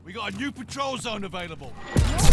We got a new patrol zone available.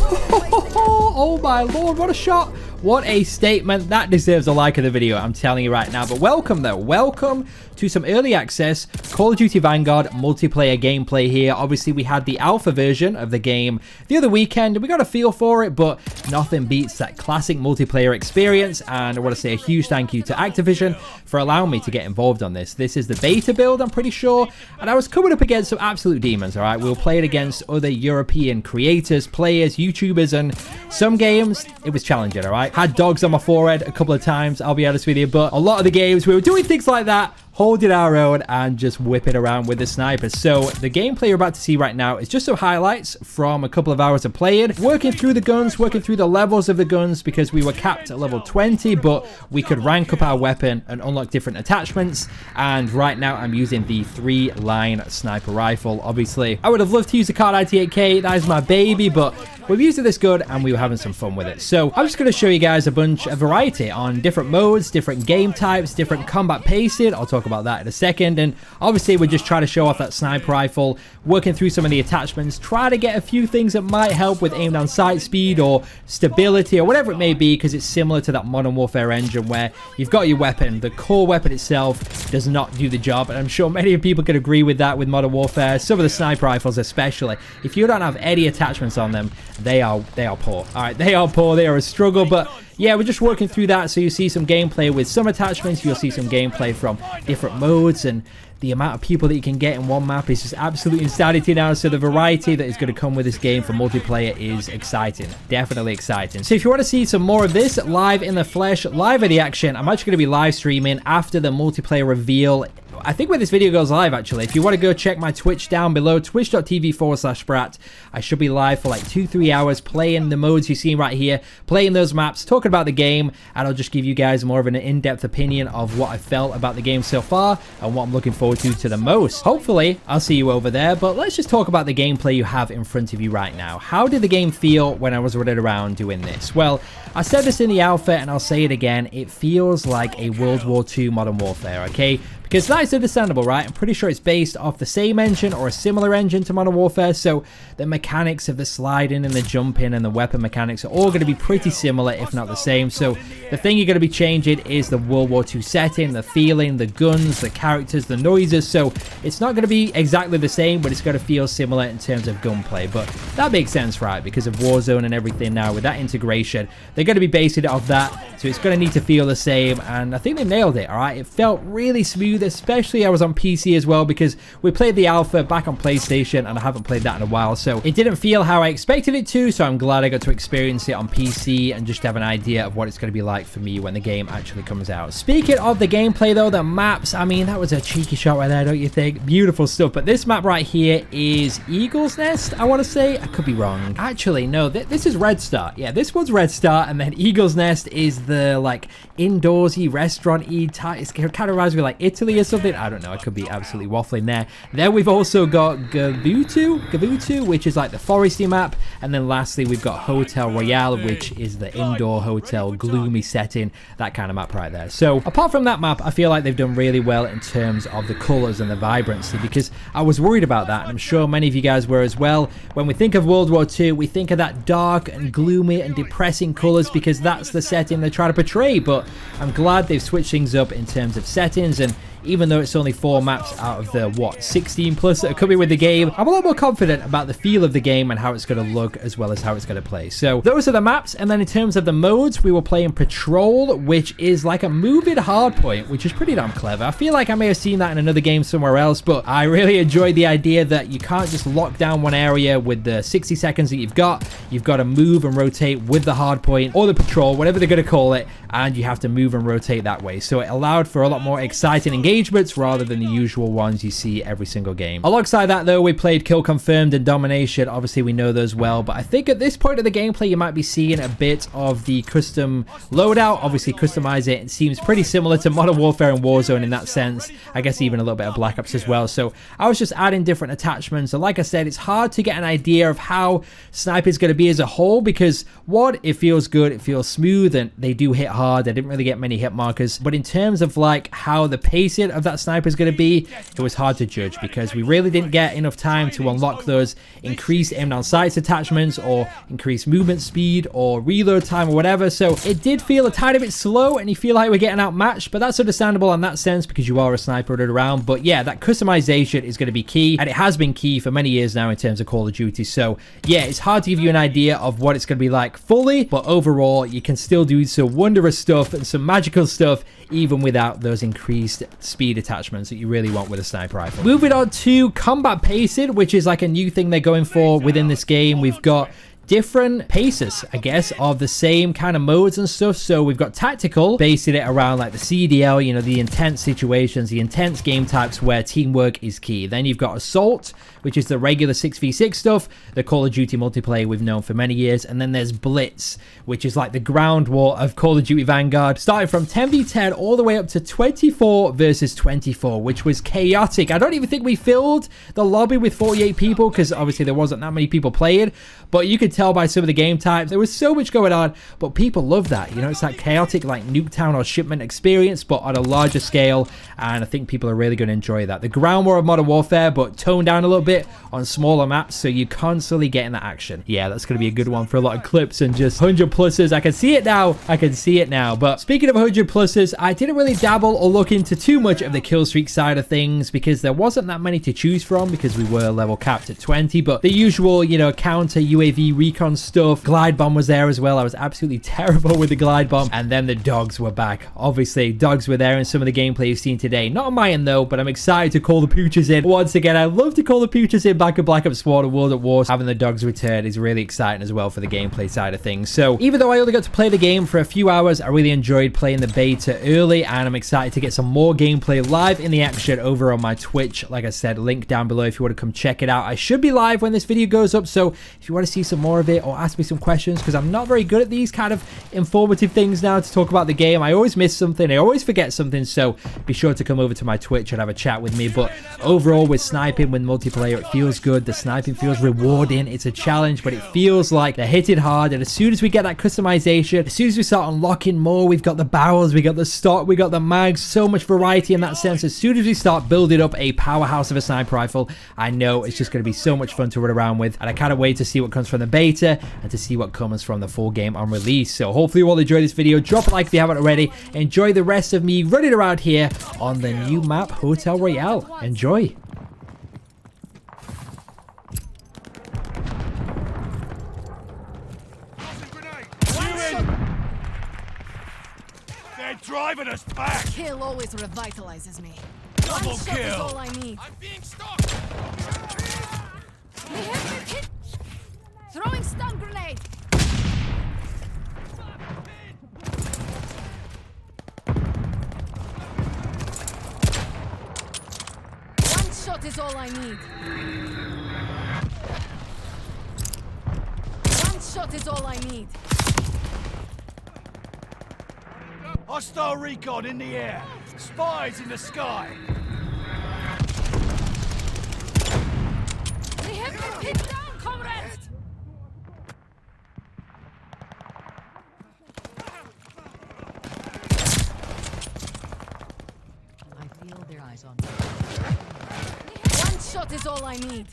Oh my lord, what a shot. What a statement. That deserves a like of the video, I'm telling you right now. But welcome though, welcome to some early access Call of Duty Vanguard multiplayer gameplay here. Obviously we had the alpha version of the game the other weekend and we got a feel for it, but nothing beats that classic multiplayer experience. And I want to say a huge thank you to Activision for allowing me to get involved on this. This is the beta build, I'm pretty sure, and I was coming up against some absolute demons. All right, we'll play it against other European creators, players, YouTubers, and some games it was challenging. All right, had dogs on my forehead a couple of times, I'll be honest with you, but a lot of the games we were doing things like that, holding our own and just whipping around with the snipers. So the gameplay you're about to see right now is just some highlights from a couple of hours of playing, working through the guns, working through the levels of the guns, because we were capped at level 20, but we could rank up our weapon and unlock different attachments. And right now I'm using the 3-line sniper rifle. Obviously I would have loved to use the Card 98K, that is my baby, but we're using this good and we were having some fun with it. So I'm just going to show you guys a bunch of variety on different modes, different game types, different combat pacing. I'll talk about that in a second. And obviously we're just trying to show off that sniper rifle, working through some of the attachments, try to get a few things that might help with aim down sight speed or stability or whatever it may be, because it's similar to that Modern Warfare engine where you've got your weapon, the core weapon itself does not do the job. And I'm sure many people can agree with that with Modern Warfare, some of the sniper rifles especially. If you don't have any attachments on them, they are poor. All right, they are poor, they are a struggle. But yeah, we're just working through that. So you see some gameplay with some attachments, you'll see some gameplay from different modes, and the amount of people that you can get in one map is just absolutely insanity now. So the variety that is going to come with this game for multiplayer is exciting, definitely exciting. So if you want to see some more of this live in the flesh, live in the action, I'm actually going to be live streaming after the multiplayer reveal. I think when this video goes live, actually, if you want to go check my Twitch down below, twitch.tv/Spratt, I should be live for like 2-3 hours playing the modes you see right here, playing those maps, talking about the game, and I'll just give you guys more of an in-depth opinion of what I felt about the game so far and what I'm looking forward to the most. Hopefully, I'll see you over there, but let's just talk about the gameplay you have in front of you right now. How did the game feel when I was running around doing this? Well, I said this in the alpha and I'll say it again, it feels like a World War II Modern Warfare, okay? Because that is understandable, right? I'm pretty sure it's based off the same engine or a similar engine to Modern Warfare, so the mechanics of the sliding and the jumping and the weapon mechanics are all going to be pretty similar, if not the same. So the thing you're going to be changing is the World War II setting, the feeling, the guns, the characters, the noises. So it's not going to be exactly the same, but it's going to feel similar in terms of gunplay. But that makes sense, right? Because of Warzone and everything now, with that integration, they're going to be basing it off that. So it's going to need to feel the same, and I think they nailed it, all right? It felt really smooth, especially I was on PC as well, because we played the alpha back on PlayStation and I haven't played that in a while, so it didn't feel how I expected it to. So I'm glad I got to experience it on PC and just have an idea of what it's going to be like for me when the game actually comes out. Speaking of the gameplay though, the maps, I mean, that was a cheeky shot right there, don't you think? Beautiful stuff. But this map right here is Eagle's Nest, I want to say. I could be wrong. Actually, no, this is Red Star. Yeah, this one's Red Star, and then Eagle's Nest is the like indoorsy restaurant-y type. It kind of reminds me of like Italy or something. I don't know, I could be absolutely waffling there. Then we've also got Gavutu, which is like the foresty map, and then lastly we've got Hotel Royale, which is the indoor hotel, gloomy setting, that kind of map right there. So apart from that map, I feel like they've done really well in terms of the colors and the vibrancy, because I was worried about that, and I'm sure many of you guys were as well. When we think of World War II, we think of that dark and gloomy and depressing colors, because that's the setting they're trying to portray. But I'm glad they've switched things up in terms of settings, and even though it's only 4 maps out of the, what, 16 plus that are coming with the game, I'm a lot more confident about the feel of the game and how it's going to look as well as how it's going to play. So those are the maps, and then in terms of the modes, we were playing Patrol, which is like a moving hardpoint, which is pretty damn clever. I feel like I may have seen that in another game somewhere else, but I really enjoyed the idea that you can't just lock down one area with the 60 seconds that you've got. You've got to move and rotate with the hardpoint or the Patrol, whatever they're going to call it, and you have to move and rotate that way. So it allowed for a lot more exciting engagements rather than the usual ones you see every single game. Alongside that though, we played Kill Confirmed and Domination. Obviously we know those well, but I think at this point of the gameplay you might be seeing a bit of the custom loadout. Obviously customize it seems pretty similar to Modern Warfare and Warzone in that sense. I guess even a little bit of Black Ops as well. So I was just adding different attachments, and like I said, it's hard to get an idea of how Sniper is going to be as a whole, because one, it feels good, it feels smooth, and they do hit hard. I didn't really get many hit markers, but in terms of like how the pacing rating of that sniper is going to be, it was hard to judge because we really didn't get enough time to unlock those increased aim down sights attachments or increased movement speed or reload time or whatever. So it did feel a tiny bit slow and you feel like we're getting outmatched, but that's understandable in that sense because you are a sniper running around. But yeah, that customization is going to be key, and it has been key for many years now in terms of Call of Duty. So yeah, it's hard to give you an idea of what it's going to be like fully, but overall you can still do some wondrous stuff and some magical stuff even without those increased speed attachments that you really want with a sniper rifle. Moving on to combat pacing, which is like a new thing they're going for within this game. We've got different paces, I guess, of the same kind of modes and stuff. So we've got tactical, basing it around like the CDL, you know, the intense situations, the intense game types where teamwork is key. Then you've got assault, which is the regular 6v6 stuff, the Call of Duty multiplayer we've known for many years. And then there's blitz, which is like the ground war of Call of Duty Vanguard, starting from 10v10 all the way up to 24 versus 24, which was chaotic. I don't even think we filled the lobby with 48 people because obviously there wasn't that many people playing, but you could tell by some of the game types there was so much going on. But people love that, you know, it's that chaotic like Nuketown or Shipment experience but on a larger scale, and I think people are really going to enjoy that. The ground war of Modern Warfare, but toned down a little bit on smaller maps, so you're constantly getting that action. Yeah, that's going to be a good one for a lot of clips and just 100 pluses. I can see it now. I can see it now. But speaking of 100 pluses, I didn't really dabble or look into too much of the kill streak side of things because there wasn't that many to choose from because we were level capped at 20. But the usual, you know, counter UAV recon stuff, glide bomb was there as well. I was absolutely terrible with the glide bomb. And then the dogs were back. Obviously, dogs were there in some of the gameplay you've seen today. Not on my end though, but I'm excited to call the pooches in once again. I love to call the pooches in back in Black Ops 4 and World at War. Having the dogs return is really exciting as well for the gameplay side of things. So even though I only got to play the game for a few hours, I really enjoyed playing the beta early, and I'm excited to get some more gameplay live in the action over on my Twitch. Like I said, link down below if you want to come check it out. I should be live when this video goes up, so if you want to see some more of it or ask me some questions, because I'm not very good at these kind of informative things now to talk about the game. I always miss something, I always forget something, so be sure to come over to my Twitch and have a chat with me. But overall, with sniping, with multiplayer, it feels good. The sniping feels rewarding. It's a challenge, but it feels like they're hitting hard. And as soon as we get that customization, as soon as we start unlocking more, we've got the barrels, we got the stock, we got the mags, so much variety in that sense. As soon as we start building up a powerhouse of a sniper rifle, I know it's just going to be so much fun to run around with, and I can't wait to see what comes from the beta and to see what comes from the full game on release. So hopefully you all enjoy this video. Drop a like if you haven't already. Enjoy the rest of me running around here on the new map Hotel Royale. Enjoy. They're driving us back. Kill always revitalizes me. Double One shot is kill. all I need. I'm being stalked. Throwing stun grenade. One shot is all I need. One shot is all I need. Hostile recon in the air. Spies in the sky. They have been pinned down, comrades. I feel their eyes on me. One shot is all I need.